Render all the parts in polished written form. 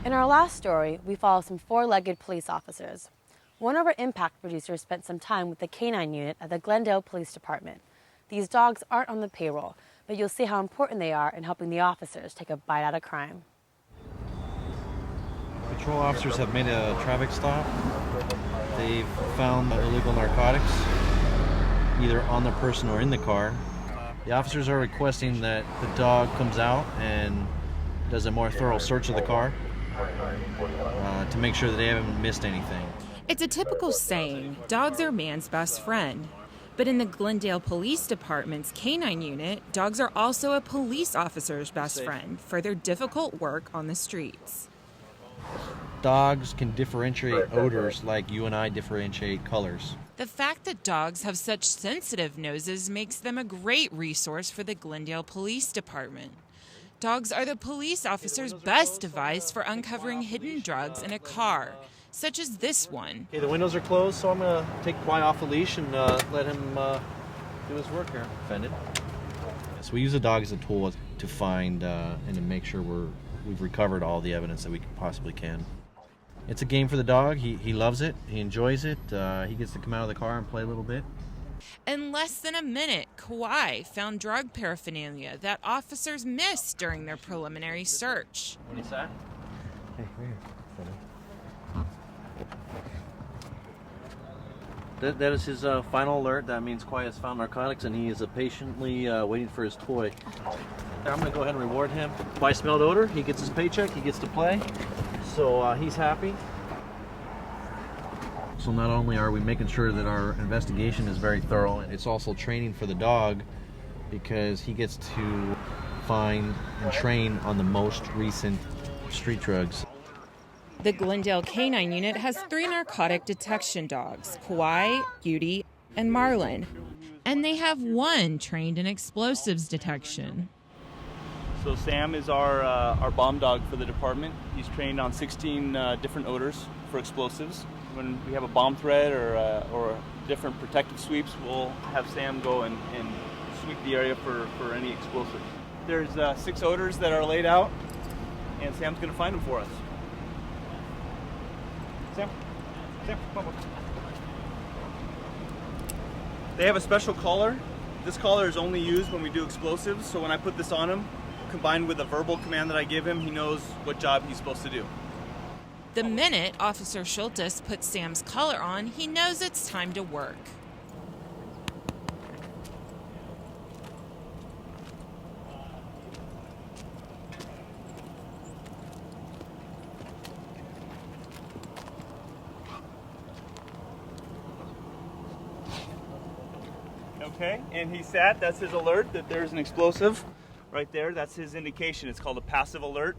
In our last story, we follow some four-legged police officers. One of our impact producers spent some time with the K-9 unit at the Glendale Police Department. These dogs aren't on the payroll, but you'll see how important they are in helping the officers take a bite out of crime. Patrol officers have made a traffic stop. They've found illegal narcotics, either on the person or in the car. The officers are requesting that the dog comes out and does a more thorough search of the car to make sure that they haven't missed anything. It's a typical saying, dogs are man's best friend. But in the Glendale Police Department's K-9 unit, dogs are also a police officer's best friend for their difficult work on the streets. Dogs can differentiate odors like you and I differentiate colors. The fact that dogs have such sensitive noses makes them a great resource for the Glendale Police Department. Dogs are the police officer's best device for uncovering hidden drugs in a car, such as this one. Okay, the windows are closed, so I'm going to take Quiet off the leash and let him do his work here. Offended. So we use the dog as a tool to find and to make sure we've recovered all the evidence that we possibly can. It's a game for the dog. He loves it. He enjoys it. He gets to come out of the car and play a little bit. In less than a minute, Kauai found drug paraphernalia that officers missed during their preliminary search. What is that? Hey, come here. That is his final alert. That means Quiet has found narcotics, and he is patiently waiting for his toy. I'm going to go ahead and reward him. Quiet smelled odor. He gets his paycheck. He gets to play. So he's happy. So not only are we making sure that our investigation is very thorough, it's also training for the dog because he gets to find and train on the most recent street drugs. The Glendale K-9 unit has 3 narcotic detection dogs, Kauai, Beauty, and Marlin. And they have 1 trained in explosives detection. So Sam is our bomb dog for the department. He's trained on 16 different odors for explosives. When we have a bomb threat or different protective sweeps, we'll have Sam go and sweep the area for any explosives. There's 6 odors that are laid out, and Sam's going to find them for us. Sam, come on. They have a special collar. This collar is only used when we do explosives, so when I put this on him, combined with a verbal command that I give him, he knows what job he's supposed to do. The minute Officer Schultes puts Sam's collar on, he knows it's time to work. Okay, and he sat. That's his alert that there's an explosive right there. That's his indication. It's called a passive alert.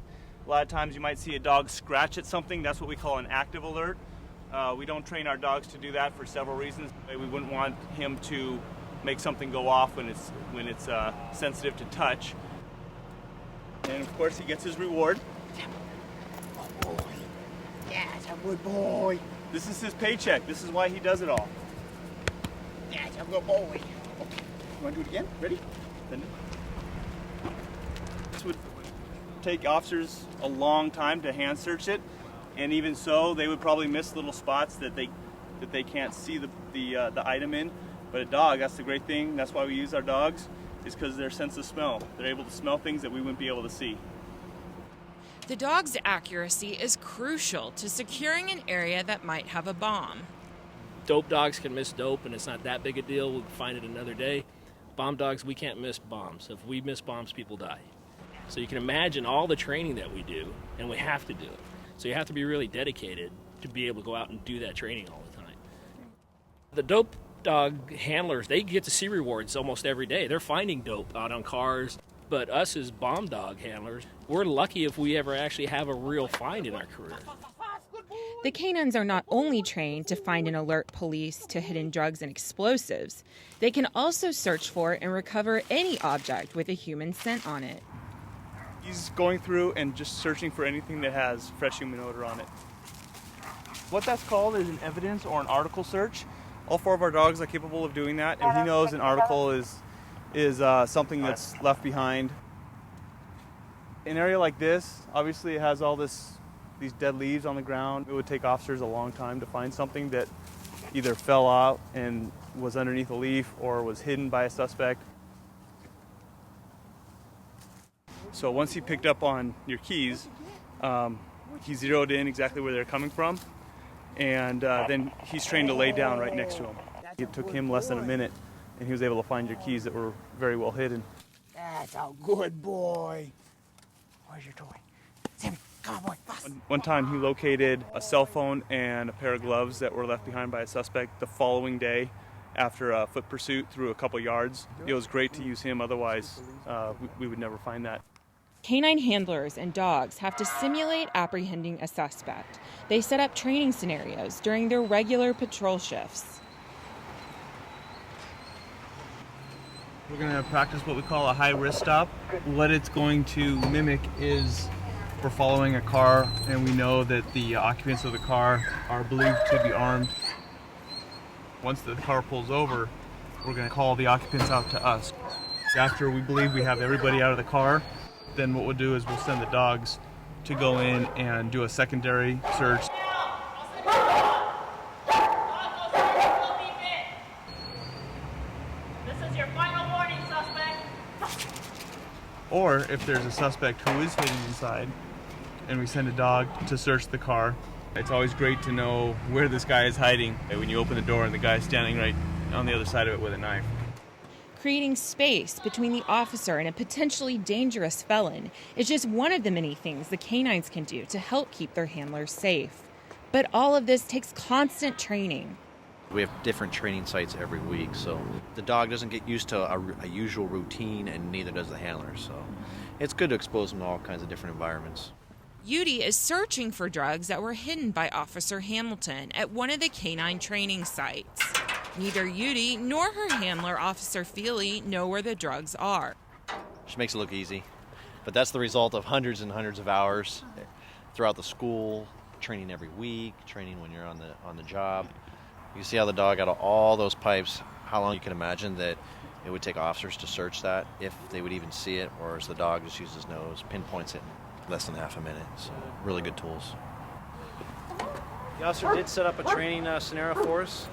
A lot of times you might see a dog scratch at something. That's what we call an active alert. We don't train our dogs to do that for several reasons. We wouldn't want him to make something go off when it's sensitive to touch. And of course he gets his reward. Good boy. That's a good boy. This is his paycheck. This is why he does it all. That's a good boy. Okay. You want to do it again? Ready? This would take officers a long time to hand search it, and even so, they would probably miss little spots that they can't see the item in. But a dog, that's the great thing. That's why we use our dogs, is because their sense of smell. They're able to smell things that we wouldn't be able to see. The dog's accuracy is crucial to securing an area that might have a bomb. Dope dogs can miss dope, and it's not that big a deal. We'll find it another day. Bomb dogs, we can't miss bombs. If we miss bombs, people die. So you can imagine all the training that we do, and we have to do it. So you have to be really dedicated to be able to go out and do that training all the time. The dope dog handlers, they get to see rewards almost every day. They're finding dope out on cars. But us as bomb dog handlers, we're lucky if we ever actually have a real find in our career. The canines are not only trained to find and alert police to hidden drugs and explosives, they can also search for and recover any object with a human scent on it. He's going through and just searching for anything that has fresh human odor on it. What that's called is an evidence or an article search. All 4 of our dogs are capable of doing that, and he knows an article is something that's left behind. An area like this, obviously it has all this these dead leaves on the ground. It would take officers a long time to find something that either fell out and was underneath a leaf or was hidden by a suspect. So once he picked up on your keys, he zeroed in exactly where they're coming from, and then he's trained to lay down right next to him. It took him less than a minute, and he was able to find your keys that were very well hidden. That's a good boy. Where's your toy? Sammy, come on, boy, fast. One time he located a cell phone and a pair of gloves that were left behind by a suspect the following day after a foot pursuit through a couple yards. It was great to use him, otherwise we would never find that. K-9 handlers and dogs have to simulate apprehending a suspect. They set up training scenarios during their regular patrol shifts. We're going to practice what we call a high-risk stop. What it's going to mimic is we're following a car and we know that the occupants of the car are believed to be armed. Once the car pulls over, we're going to call the occupants out to us. After we believe we have everybody out of the car, then what we'll do is we'll send the dogs to go in and do a secondary search. This is your final warning, suspect. Or if there's a suspect who is hidden inside and we send a dog to search the car, it's always great to know where this guy is hiding when you open the door and the guy's standing right on the other side of it with a knife. Creating space between the officer and a potentially dangerous felon is just one of the many things the K-9s can do to help keep their handlers safe. But all of this takes constant training. We have different training sites every week, so the dog doesn't get used to a usual routine, and neither does the handler. So it's good to expose them to all kinds of different environments. Yudi is searching for drugs that were hidden by Officer Hamilton at one of the K-9 training sites. Neither Yudi nor her handler, Officer Feely, know where the drugs are. She makes it look easy, but that's the result of hundreds and hundreds of hours throughout the school, training every week, training when you're on the job. You see how the dog out of all those pipes, how long you can imagine that it would take officers to search that, if they would even see it, or as the dog just uses his nose, pinpoints it in less than half a minute. So really good tools. The officer did set up a training scenario for us.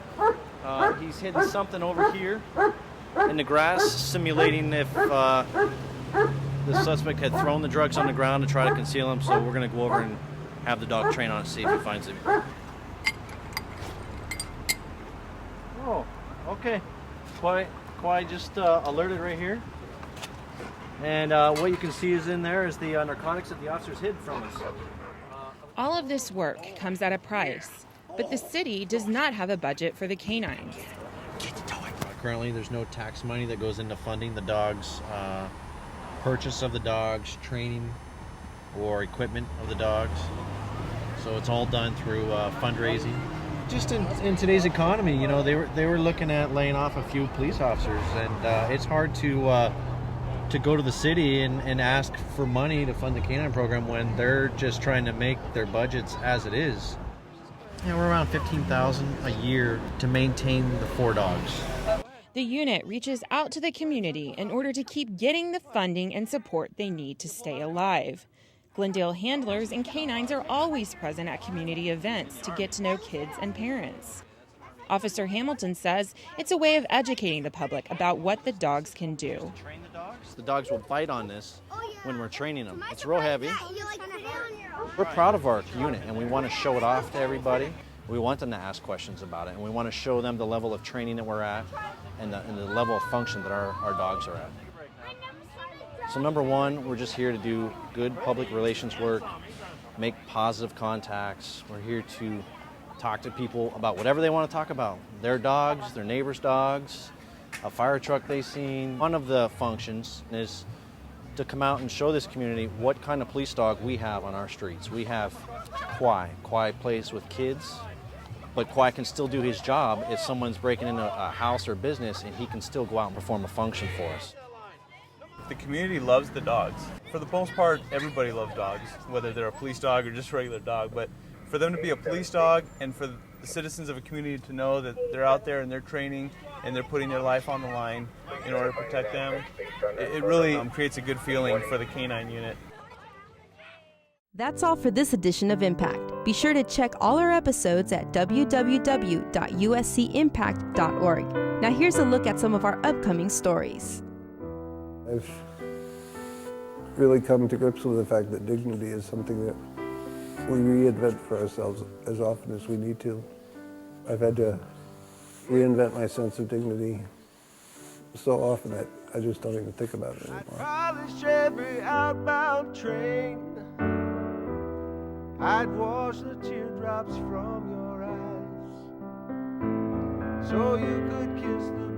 He's hidden something over here in the grass, simulating if the suspect had thrown the drugs on the ground to try to conceal them. So we're going to go over and have the dog train on it, see if he finds it. Oh, okay. Quite just alerted right here. And what you can see is in there is the narcotics that the officers hid from us. All of this work comes at a price, but the city does not have a budget for the K-9s. Currently, there's no tax money that goes into funding the dogs, purchase of the dogs, training, or equipment of the dogs. So it's all done through fundraising. Just in today's economy, you know, they were looking at laying off a few police officers, and it's hard to go to the city and ask for money to fund the K-9 program when they're just trying to make their budgets as it is. You know, we're around $15,000 a year to maintain the 4 dogs. The unit reaches out to the community in order to keep getting the funding and support they need to stay alive. Glendale handlers and K-9s are always present at community events to get to know kids and parents. Officer Hamilton says it's a way of educating the public about what the dogs can do. The dogs will bite on this when we're training them. It's real heavy. We're proud of our unit, and we want to show it off to everybody. We want them to ask questions about it, and we want to show them the level of training that we're at and the level of function that our dogs are at. So number one, we're just here to do good public relations work, make positive contacts. We're here to talk to people about whatever they want to talk about. Their dogs, their neighbors' dogs, a fire truck they've seen. One of the functions is to come out and show this community what kind of police dog we have on our streets. We have Kwai. Kwai plays with kids, but Kwai can still do his job if someone's breaking into a house or business, and he can still go out and perform a function for us. The community loves the dogs. For the most part, everybody loves dogs, whether they're a police dog or just a regular dog. But for them to be a police dog and for the citizens of a community to know that they're out there and they're training and they're putting their life on the line in order to protect them, it really creates a good feeling for the K-9 unit. That's all for this edition of Impact. Be sure to check all our episodes at www.uscimpact.org. Now here's a look at some of our upcoming stories. I've really come to grips with the fact that dignity is something that we reinvent for ourselves as often as we need to. I've had to reinvent my sense of dignity so often that I just don't even think about it anymore. I'd polish every outbound train. I'd wash the teardrops from your eyes so you could kiss the